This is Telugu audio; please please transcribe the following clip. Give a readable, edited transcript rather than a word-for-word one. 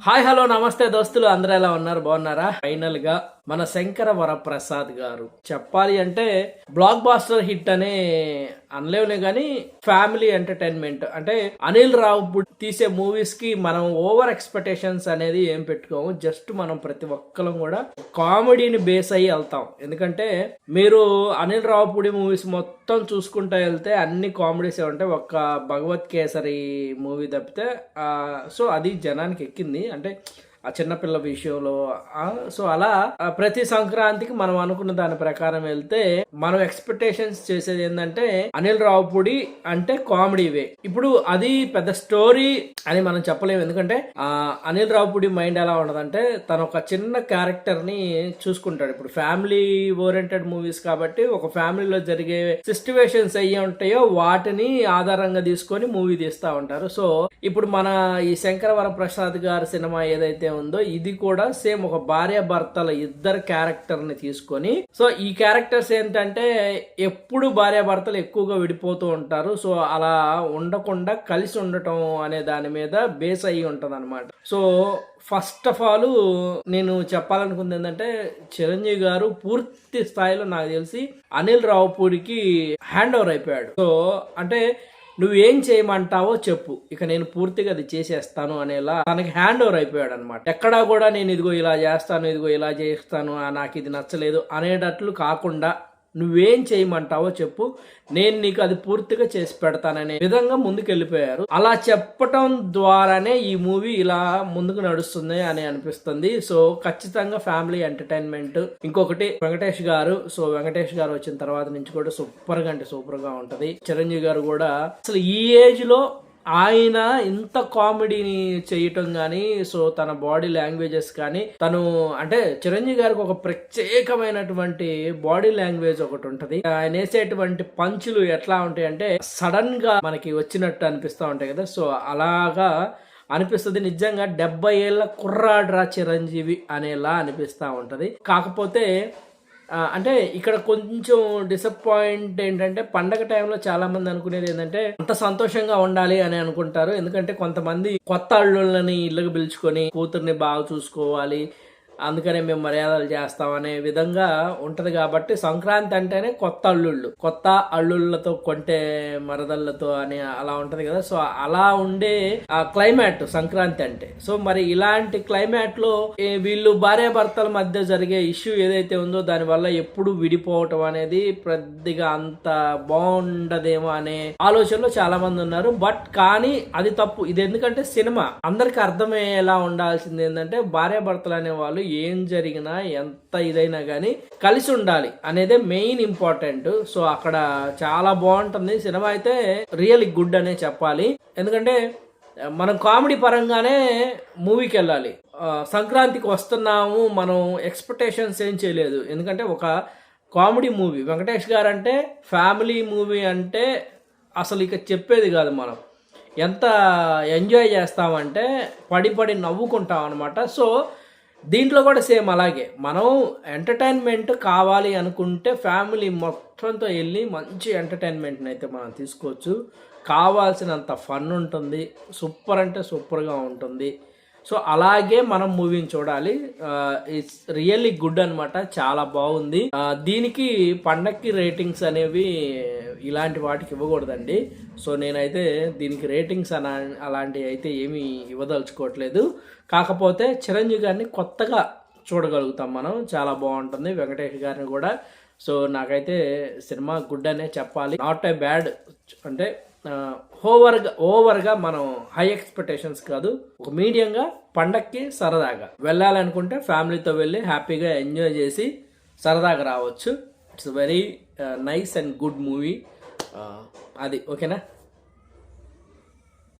హాయ్ హలో నమస్తే దోస్తులు, అందరూ ఎలా ఉన్నారు? బాగున్నారా? ఫైనల్ గా మన శంకర వరప్రసాద్ గారు చెప్పాలి అంటే బ్లాక్ బాస్టర్ హిట్ అనే అనలేవులే గానీ ఫ్యామిలీ ఎంటర్టైన్మెంట్ అంటే అనిల్ రావు తీసే మూవీస్ కి మనం ఓవర్ ఎక్స్పెక్టేషన్స్ అనేది ఏం పెట్టుకోము. జస్ట్ మనం ప్రతి ఒక్కరం కూడా కామెడీని బేస్ అయ్యి వెళ్తాం. ఎందుకంటే మీరు అనిల్ రావుపూడి మూవీస్ మొత్తం చూసుకుంటూ వెళ్తే అన్ని కామెడీస్ ఉంటాయి. ఒక్క భగవత్ కేసరి మూవీ తప్పితే సో అది జనానికి ఎక్కింది. అంటే ఆ చిన్నపిల్ల విషయంలో సో అలా ప్రతి సంక్రాంతికి మనం అనుకున్న దాని ప్రకారం వెళ్తే మనం ఎక్స్పెక్టేషన్స్ చేసేది ఏంటంటే అనిల్ రావుపూడి అంటే కామెడీ వే. ఇప్పుడు అది పెద్ద స్టోరీ అని మనం చెప్పలేము. ఎందుకంటే అనిల్ రావుపూడి మైండ్ ఎలా ఉండదంటే తను ఒక చిన్న క్యారెక్టర్ ని చూసుకుంటాడు. ఇప్పుడు ఫ్యామిలీ ఓరియంటెడ్ మూవీస్ కాబట్టి ఒక ఫ్యామిలీలో జరిగే సిచ్యువేషన్స్ అయ్యి ఉంటాయో వాటిని ఆధారంగా తీసుకొని మూవీ తీస్తా ఉంటారు. సో ఇప్పుడు మన ఈ శంకర వరప్రసాద్ గారి సినిమా ఏదైతే ఉందో ఇది కూడా సేమ్ ఒక భార్య భర్తల ఇద్దరు క్యారెక్టర్ ని తీసుకొని, సో ఈ క్యారెక్టర్స్ ఏంటంటే ఎప్పుడు భార్య భర్తలు ఎక్కువగా విడిపోతూ ఉంటారు. సో అలా ఉండకుండా కలిసి ఉండటం అనే దాని మీద బేస్ అయ్యి ఉంటది అనమాట. సో ఫస్ట్ ఆఫ్ ఆల్ నేను చెప్పాలనుకుంది ఏంటంటే చిరంజీవి గారు పూర్తి స్థాయిలో నాకు తెలిసి అనిల్ రావుపూడికి హ్యాండ్ ఓవర్ అయిపోయాడు. సో అంటే నువ్వేం చేయమంటావో చెప్పు, ఇక నేను పూర్తిగా అది చేసేస్తాను అనేలా తనకి హ్యాండ్ ఓవర్ అయిపోయాడు అనమాట. ఎక్కడా కూడా నేను ఇదిగో ఇలా చేస్తాను, ఇదిగో ఇలా చేస్తాను, నాకు ఇది నచ్చలేదు అనేటట్లు కాకుండా నువ్వేం చేయమంటావో చెప్పు, నేను నీకు అది పూర్తిగా చేసి పెడతాననే విధంగా ముందుకు వెళ్ళిపోయారు. అలా చెప్పటం ద్వారానే ఈ మూవీ ఇలా ముందుకు నడుస్తుంది అని అనిపిస్తుంది. సో ఖచ్చితంగా ఫ్యామిలీ ఎంటర్టైన్మెంట్. ఇంకొకటి వెంకటేష్ గారు. సో వెంకటేష్ గారు వచ్చిన తర్వాత నుంచి కూడా సూపర్ గా అంటే సూపర్ గా ఉంటది. చిరంజీవి గారు కూడా అసలు ఈ ఏజ్ లో ఆయన ఇంత కామెడీని చేయటం కానీ, సో తన బాడీ లాంగ్వేజెస్ కానీ, తను అంటే చిరంజీవి గారికి ఒక ప్రత్యేకమైనటువంటి బాడీ లాంగ్వేజ్ ఒకటి ఉంటది. ఆయన వేసేటువంటి పంచులు ఎట్లా ఉంటాయి అంటే సడన్ గా మనకి వచ్చినట్టు అనిపిస్తూ ఉంటాయి కదా. సో అలాగా అనిపిస్తుంది. నిజంగా 70 ఏళ్ల కుర్రాడ్రా చిరంజీవి అనేలా అనిపిస్తూ ఉంటది. కాకపోతే అంటే ఇక్కడ కొంచెం డిసప్పాయింట్ ఏంటంటే పండగ టైంలో చాలా మంది అనుకునేది ఏంటంటే అంత సంతోషంగా ఉండాలి అని అనుకుంటారు. ఎందుకంటే కొంతమంది కొత్త అల్లుళ్ళని ఇళ్ళకి పిలుచుకొని కూతుర్ని బాగా చూసుకోవాలి, అందుకనే మేము మర్యాదలు చేస్తామనే విధంగా ఉంటది. కాబట్టి సంక్రాంతి అంటేనే కొత్త అల్లుళ్ళతో కొంటే మరదళ్ళతో అని అలా ఉంటది కదా. సో అలా ఉండే క్లైమాట్ సంక్రాంతి అంటే. సో మరి ఇలాంటి క్లైమాట్ లో వీళ్ళు భార్యాభర్తల మధ్య జరిగే ఇష్యూ ఏదైతే ఉందో దాని వల్ల ఎప్పుడు విడిపోవటం అనేది పెద్దగా అంత బాగుండదేమో అనే ఆలోచనలో చాలా మంది ఉన్నారు. బట్ కానీ అది తప్పు. ఇది ఎందుకంటే సినిమా అందరికి అర్థమయ్యేలా ఉండాల్సింది ఏంటంటే భార్యాభర్తలు అనే వాళ్ళు ఏం జరిగినా ఎంత ఇదైనా కానీ కలిసి ఉండాలి అనేదే మెయిన్ ఇంపార్టెంట్. సో అక్కడ చాలా బాగుంటుంది సినిమా అయితే. రియల్లీ గుడ్ అనే చెప్పాలి. ఎందుకంటే మనం కామెడీ పరంగానే మూవీకి వెళ్ళాలి. సంక్రాంతికి వస్తున్నాము, మనం ఎక్స్పెక్టేషన్స్ ఏం చేయలేదు. ఎందుకంటే ఒక కామెడీ మూవీ వెంకటేష్ గారు అంటే ఫ్యామిలీ మూవీ అంటే అసలు ఇక చెప్పేది కాదు. మనం ఎంత ఎంజాయ్ చేస్తామంటే పడి నవ్వుకుంటాం అనమాట. సో దీంట్లో కూడా సేమ్ అలాగే మనం ఎంటర్టైన్మెంట్ కావాలి అనుకుంటే ఫ్యామిలీ మొత్తంతో వెళ్ళి మంచి ఎంటర్టైన్మెంట్ని అయితే మనం తీసుకోవచ్చు. కావాల్సినంత ఫన్ ఉంటుంది, సూపర్ అంటే సూపర్గా ఉంటుంది. సో అలాగే మనం మూవీని చూడాలి. ఇట్స్ రియల్లీ గుడ్ అనమాట. చాలా బాగుంది. దీనికి పండక్కి రేటింగ్స్ అనేవి ఇలాంటి వాటికి ఇవ్వకూడదండి. సో నేనైతే దీనికి రేటింగ్స్ అలాంటివి అయితే ఏమీ ఇవ్వదలుచుకోవట్లేదు. కాకపోతే చిరంజీవి గారిని కొత్తగా చూడగలుగుతాం మనం. చాలా బాగుంటుంది. వెంకటేష్ గారిని కూడా. సో నాకైతే సినిమా గుడ్ అనే చెప్పాలి. Not a bad. అంటే ఓవర్గా మనం హై ఎక్స్పెక్టేషన్స్ కాదు, ఒక మీడియంగా పండక్కి సరదాగా వెళ్ళాలనుకుంటే ఫ్యామిలీతో వెళ్ళి హ్యాపీగా ఎంజాయ్ చేసి సరదాగా రావచ్చు. It's very nice and good movie. అది ఓకేనా.